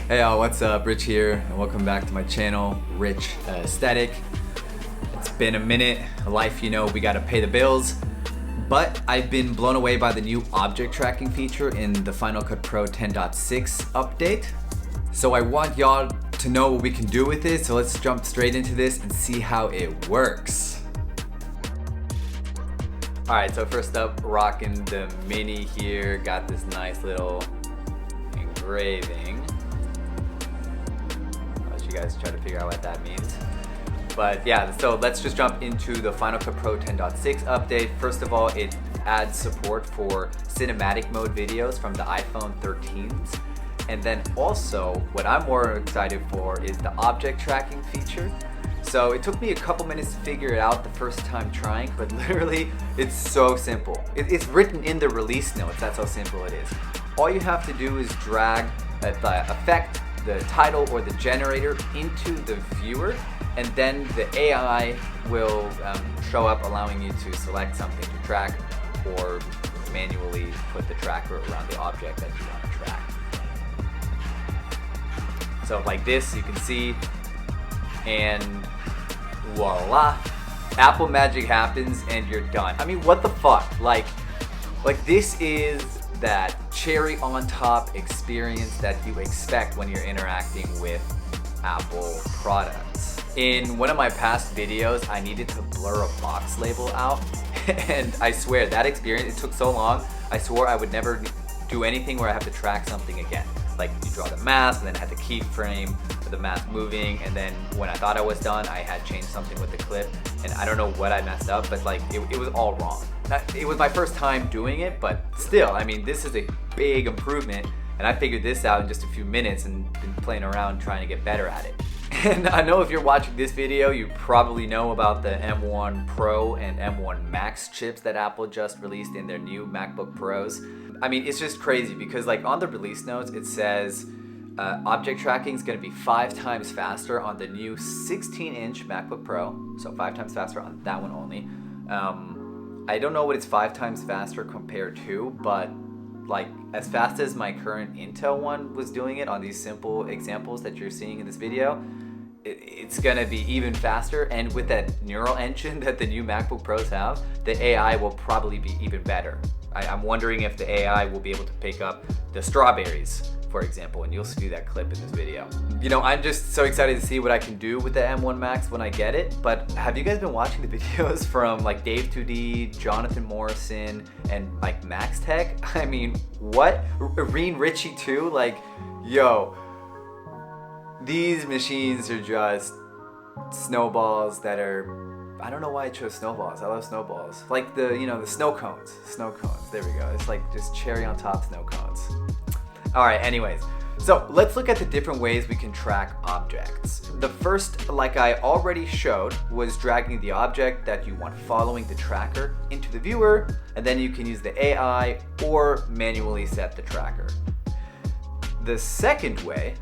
Hey y'all, what's up? Rich here, and welcome back to my channel, Rich Aesthetic. It's been a minute. Life, you know, we gotta pay the bills. But I've been blown away by the new object tracking feature in the Final Cut Pro 10.6 update. So I want y'all to know what we can do with it, so let's jump straight into this and see how it works. Alright, so first up, rocking the Mini here. Got this nice little engraving. You guys try to figure out what that means. But yeah, so let's just jump into the Final Cut Pro 10.6 update. First of all, it adds support for cinematic mode videos from the iPhone 13s. And then also, what I'm more excited for is the object tracking feature. So it took me a couple minutes to figure it out the first time trying, but literally, it's so simple. It's written in the release notes, that's how simple it is. All you have to do is drag the effect, the title or the generator into the viewer, and then the AI will show up, allowing you to select something to track or manually put the tracker around the object that you want to track. So like this, you can see, and voila, Apple magic happens and you're done. I mean, what the fuck? Like this is that cherry on top experience that you expect when you're interacting with Apple products. In one of my past videos, I needed to blur a box label out, and I swear that experience, it took so long, I swore I would never do anything where I have to track something again. Like you draw the mask, and then I had the keyframe for the mask moving, and then when I thought I was done, I had changed something with the clip, and I don't know what I messed up, but like it was all wrong. It was my first time doing it, but still, I mean, this is a big improvement, and I figured this out in just a few minutes and been playing around trying to get better at it. And I know if you're watching this video, you probably know about the M1 Pro and M1 Max chips that Apple just released in their new MacBook Pros. I mean, it's just crazy because like on the release notes, it says object tracking is going to be 5 times faster on the new 16-inch MacBook Pro, so 5 times faster on that one only. I don't know what it's 5 times faster compared to, but like as fast as my current Intel one was doing it on these simple examples that you're seeing in this video, it's gonna be even faster. And with that neural engine that the new MacBook Pros have, the AI will probably be even better. I'm wondering if the AI will be able to pick up the strawberries, for example, and you'll see that clip in this video. You know, I'm just so excited to see what I can do with the M1 Max when I get it, but have you guys been watching the videos from like Dave2D, Jonathan Morrison, and like Max Tech? I mean, what? Irene Ritchie too? Like, yo, these machines are just snowballs that are, I don't know why I chose snowballs. I love snowballs. Like the, you know, the snow cones. Snow cones, there we go. It's like just cherry on top snow cones. Alright, anyways, so let's look at the different ways we can track objects. The first, like I already showed, was dragging the object that you want following the tracker into the viewer, and then you can use the AI or manually set the tracker. The second way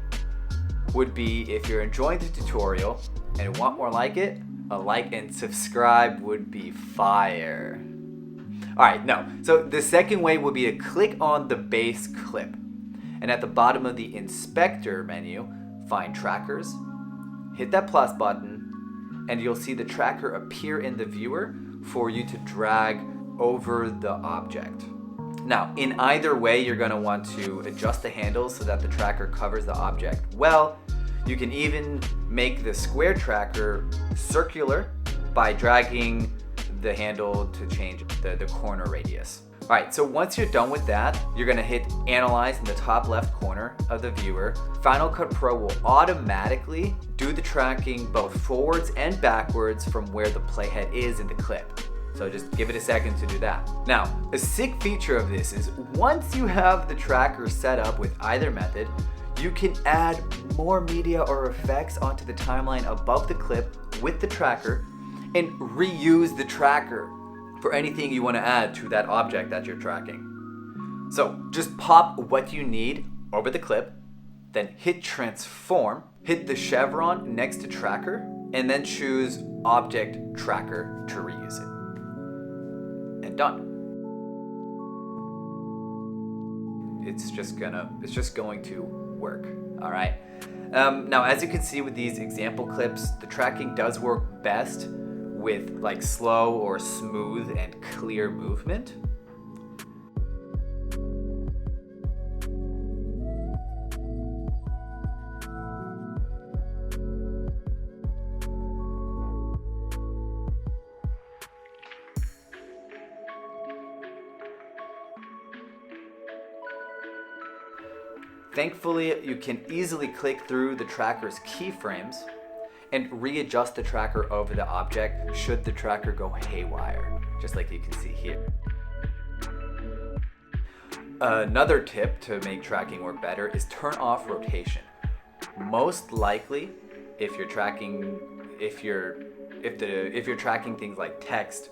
would be, if you're enjoying the tutorial and want more like it, a like and subscribe would be fire. Alright, no. So the second way would be to click on the base clip. And at the bottom of the inspector menu, find trackers, hit that plus button, and you'll see the tracker appear in the viewer for you to drag over the object. Now, in either way, you're gonna want to adjust the handles so that the tracker covers the object well. You can even make the square tracker circular by dragging the handle to change the corner radius. Alright, so once you're done with that, you're gonna hit Analyze in the top left corner of the viewer. Final Cut Pro will automatically do the tracking both forwards and backwards from where the playhead is in the clip. So just give it a second to do that. Now, a sick feature of this is once you have the tracker set up with either method, you can add more media or effects onto the timeline above the clip with the tracker and reuse the tracker for anything you want to add to that object that you're tracking. So just pop what you need over the clip, then hit transform, hit the chevron next to tracker, and then choose object tracker to reuse it. And done. it's just going to work. All right. Now, as you can see with these example clips, the tracking does work best with like slow or smooth and clear movement. Thankfully, you can easily click through the tracker's keyframes and readjust the tracker over the object should the tracker go haywire, just like you can see here. Another tip to make tracking work better is turn off rotation. Most likely, if you're tracking things like text,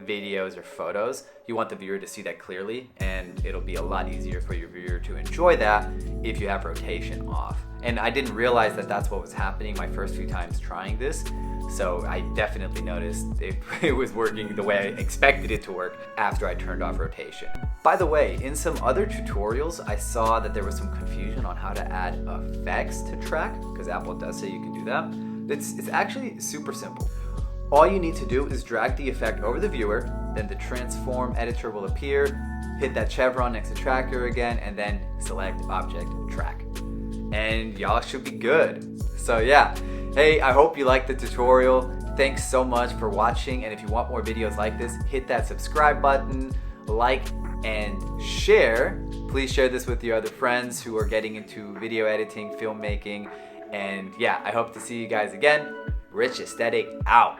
videos, or photos, you want the viewer to see that clearly, and it'll be a lot easier for your viewer to enjoy that if you have rotation off. And I didn't realize that that's what was happening my first few times trying this, so I definitely noticed it was working the way I expected it to work after I turned off rotation. By the way, in some other tutorials, I saw that there was some confusion on how to add effects to track, because Apple does say you can do that. It's actually super simple. All you need to do is drag the effect over the viewer, then the transform editor will appear, hit that chevron next to tracker again, and then select object track. And y'all should be good. So yeah, hey, I hope you liked the tutorial. Thanks so much for watching, and if you want more videos like this, hit that subscribe button, like, and share. Please share this with your other friends who are getting into video editing, filmmaking, and yeah, I hope to see you guys again. Rich Aesthetic out.